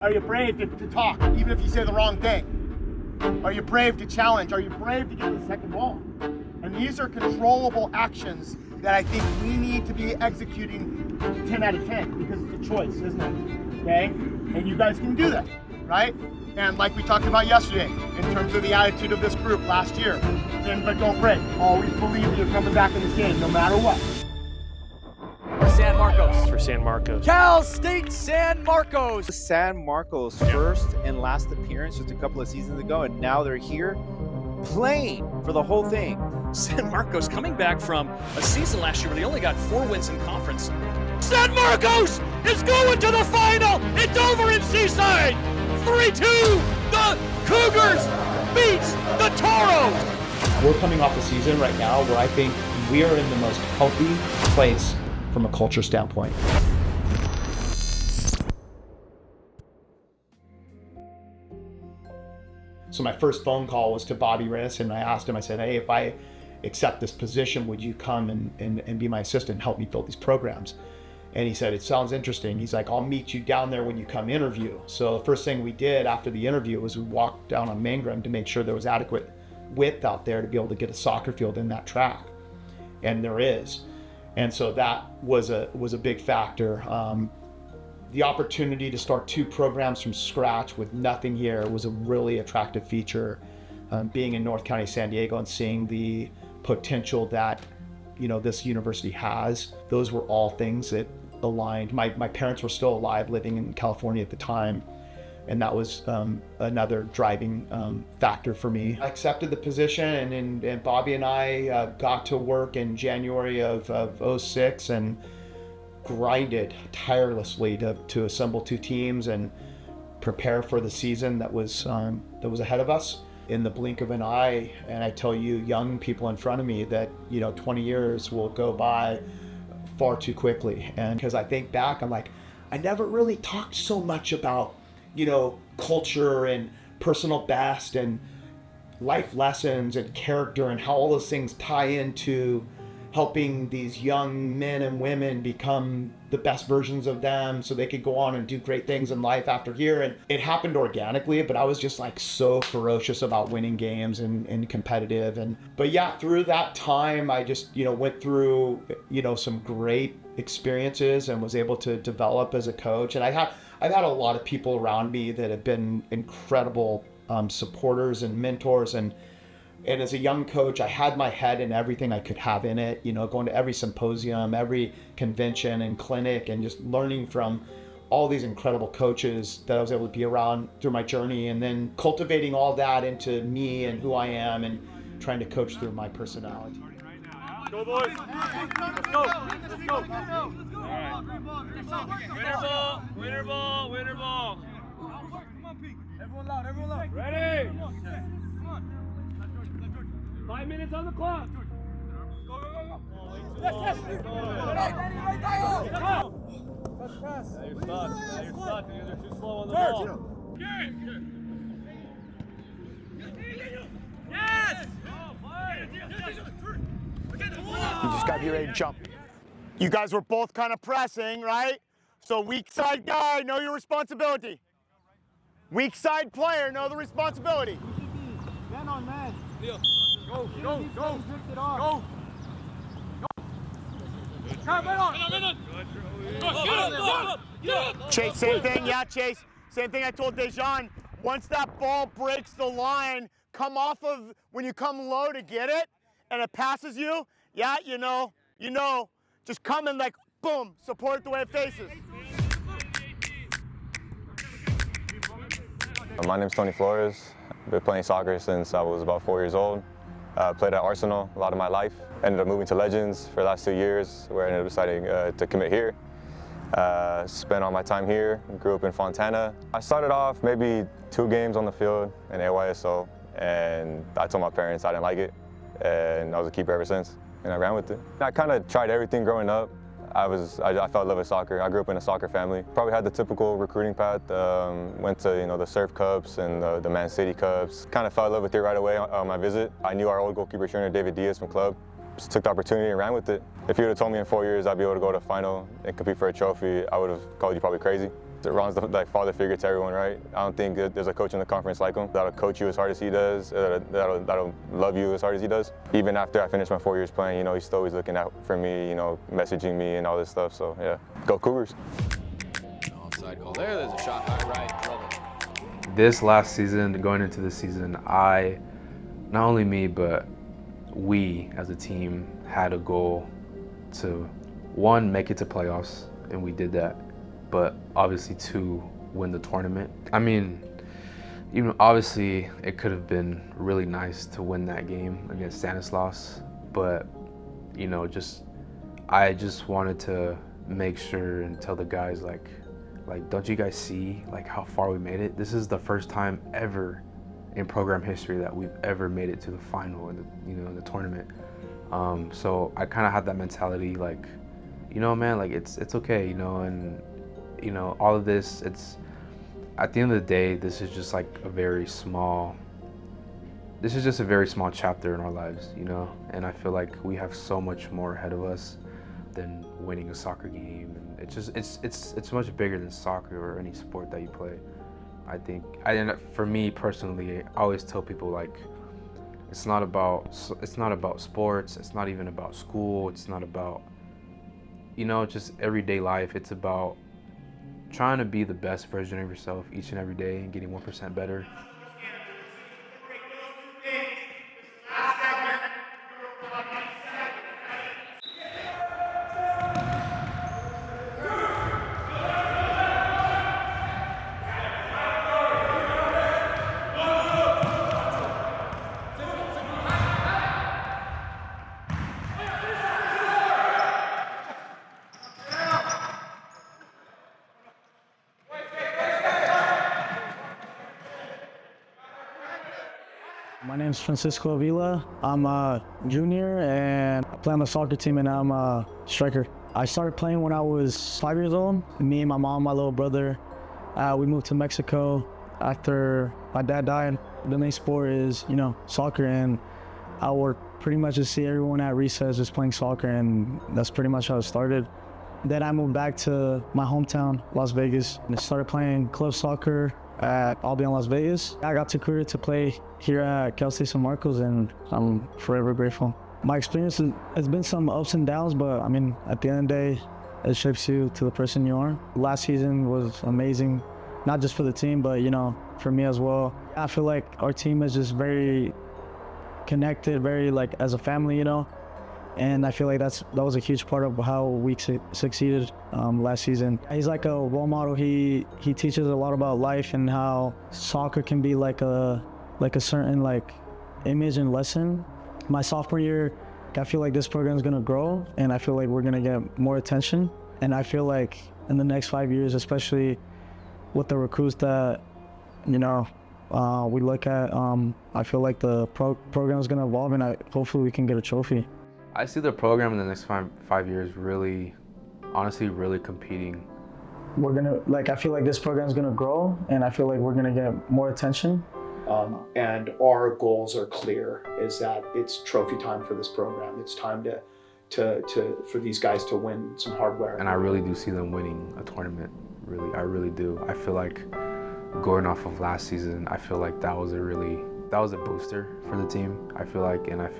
Are you brave to talk, even if you say the wrong thing? Are you brave to challenge? Are you brave to get the second ball? And these are controllable actions that I think we need to be executing 10 out of 10 because it's a choice, isn't it? Okay? And you guys can do that, right? And like we talked about yesterday, in terms of the attitude of this group last year, but don't break. Always believe that you're coming back in this game, no matter what. San Marcos. For San Marcos. Cal State San Marcos. San Marcos' first and last appearance just a couple of seasons ago, and now they're here playing for the whole thing. San Marcos coming back from a season last year where they only got 4 wins in conference. San Marcos is going to the final. It's over in Seaside. 3-2. The Cougars beats the Toros. We're coming off a season right now where I think we are in the most healthy place from a culture standpoint. So my first phone call was to Bobby Riss, and I asked him, I said, hey, if I accept this position, would you come and be my assistant and help me build these programs? And he said, it sounds interesting. He's like, I'll meet you down there when you come interview. So the first thing we did after the interview was we walked down on Mangrum to make sure there was adequate width out there to be able to get a soccer field in that track. And there is. And so that was a big factor. The opportunity to start 2 programs from scratch with nothing here was a really attractive feature. Being in North County, San Diego, and seeing the potential that this university has, those were all things that aligned. My parents were still alive, living in California at the time, and that was another driving factor for me. I accepted the position, and Bobby and I got to work in January of 06 and grinded tirelessly to assemble 2 teams and prepare for the season that was ahead of us. In the blink of an eye, and I tell you, young people in front of me, that 20 years will go by far too quickly. And because I think back, I'm like, I never really talked so much about culture and personal best and life lessons and character and how all those things tie into helping these young men and women become the best versions of them so they could go on and do great things in life after here. And it happened organically, but I was just like so ferocious about winning games and competitive. But yeah, through that time, I just, went through, some great experiences and was able to develop as a coach. And I've had a lot of people around me that have been incredible supporters and mentors. And as a young coach, I had my head in everything I could have in it, going to every symposium, every convention and clinic, and just learning from all these incredible coaches that I was able to be around through my journey, and then cultivating all that into me and who I am and trying to coach through my personality. Go, boys. Let's go. Let's go. All right. Winner ball. Winner ball. Everyone loud. Ready? 5 minutes on the clock. Go. Yes. Pass. Now you're stuck. You guys are too slow on the ball. Yes! You just got to be ready to jump. You guys were both kind of pressing, right? So weak side guy, know your responsibility. Weak side player, know the responsibility. Man on man. Go. Chase, same thing. Yeah, Chase. Same thing I told Dejan. Once that ball breaks the line, come off of, when you come low to get it, and it passes you, yeah, you know, just come and like, boom, support it the way it faces. My name's Tony Flores. I've been playing soccer since I was about 4 years old. Played at Arsenal a lot of my life. Ended up moving to Legends for the last 2 years, where I ended up deciding to commit here. Spent all my time here, grew up in Fontana. I started off maybe 2 games on the field in AYSO, and I told my parents I didn't like it, and I was a keeper ever since, and I ran with it. I kind of tried everything growing up. I fell in love with soccer. I grew up in a soccer family. Probably had the typical recruiting path. Went to the Surf Cups and the Man City Cups. Kind of fell in love with it right away on my visit. I knew our old goalkeeper trainer, David Diaz from club. Just took the opportunity and ran with it. If you would have told me in 4 years I'd be able to go to a final and compete for a trophy, I would have called you probably crazy. Ron's the father figure to everyone, right? I don't think there's a coach in the conference like him that'll coach you as hard as he does, that'll love you as hard as he does. Even after I finished my 4 years playing, you know, he's still always looking out for me, you know, messaging me and all this stuff. So yeah, go Cougars. Onside call there. There's a shot high right. Trouble. This last season, going into this season, not only me, but we as a team had a goal to, one, make it to playoffs, and we did that. But obviously, two, win the tournament. I mean, even obviously, it could have been really nice to win that game against Stanislaus, but you know, I just wanted to make sure and tell the guys like, don't you guys see like how far we made it? This is the first time ever in program history that we've ever made it to the final in the tournament. So I kind of had that mentality, like, you know, man, like it's okay, you know, and you know, all of this, it's at the end of the day, this is just like a very small chapter in our lives, you know, and I feel like we have so much more ahead of us than winning a soccer game, and it's much bigger than soccer or any sport that you play. I think, for me personally, I always tell people, like, it's not about sports, it's not even about school, it's not about, you know, just everyday life. It's about trying to be the best version of yourself each and every day and getting 1% better. My name is Francisco Avila. I'm a junior and I play on the soccer team, and I'm a striker. I started playing when I was 5 years old. Me and my mom, my little brother, we moved to Mexico after my dad died. The main sport is, you know, soccer, and I would pretty much just see everyone at recess just playing soccer, and that's pretty much how it started. Then I moved back to my hometown, Las Vegas, and I started playing club soccer at Albion, Las Vegas. I got recruited to play here at Cal State San Marcos, and I'm forever grateful. My experience has been some ups and downs, but I mean, at the end of the day, it shapes you to the person you are. Last season was amazing, not just for the team, but you know, for me as well. I feel like our team is just very connected, very like as a family, you know. And I feel like that was a huge part of how we succeeded last season. He's like a role model. He teaches a lot about life and how soccer can be like a certain like image and lesson. My sophomore year, I feel like this program is gonna grow, and I feel like we're gonna get more attention. And I feel like in the next 5 years, especially with the recruits that, you know, we look at, I feel like the program is gonna evolve, and hopefully we can get a trophy. I see the program in the next five years really, honestly, really competing. We're gonna, like, I feel like this program is gonna grow, and I feel like we're gonna get more attention. And our goals are clear, is that it's trophy time for this program. It's time for these guys to win some hardware. And I really do see them winning a tournament, really, I really do. I feel like going off of last season, I feel like that was a booster for the team. I feel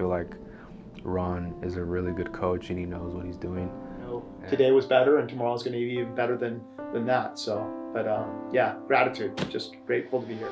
like Ron is a really good coach, and he knows what he's doing. You know, today was better, and tomorrow's going to be even better than that. So, but yeah, gratitude. Just grateful to be here.